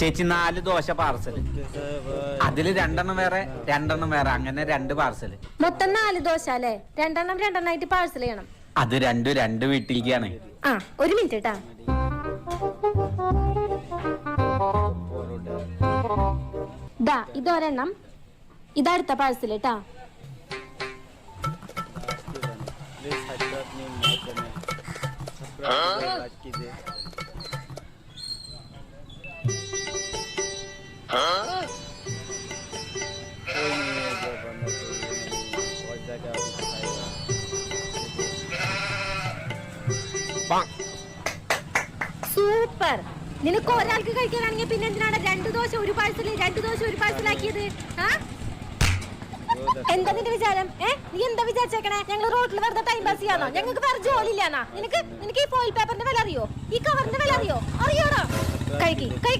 ചേച്ചി 4 ദോശ പാർസൽ. അതില് 2 വേറെ 2 വേറെ, അങ്ങനെ 2 പാർസൽ. മൊത്തം 4 ദോശ അല്ലേ? 2 ആയിട്ട് പാഴ്സൽ ചെയ്യണം. അത് 2 വീട്ടിലേക്കാണ്. ആ, ഒരു മിനിറ്റ് കേട്ടാ. ദാ ഇതൊരെണ്ണം, ഇതടുത്ത പാഴ്സൽ കേട്ടാ. സൂപ്പർ. നിനക്ക് ഒരാൾക്ക് കഴിക്കാനാണെങ്കിൽ പിന്നെ എന്തിനാണ് 2 ദോശ ഒരു പാഴ്സലാക്കിയത്? എന്താ നിന്റെ വിചാരം? നീ എന്താ വിചാരിച്ചേക്കണേ? ഞങ്ങൾ റോഡിൽ വെറുതെ ടൈം പാസ് ചെയ്യാനോ? ഞങ്ങൾക്ക് വേറെ ജോലി ഇല്ലാന്നാ? നിനക്ക് ഈ ഫോയിൽ പേപ്പറിന്റെ വില അറിയോ? ഈ കവറിന്റെ വില അറിയോ? അറിയോടാ? കഴിക്കി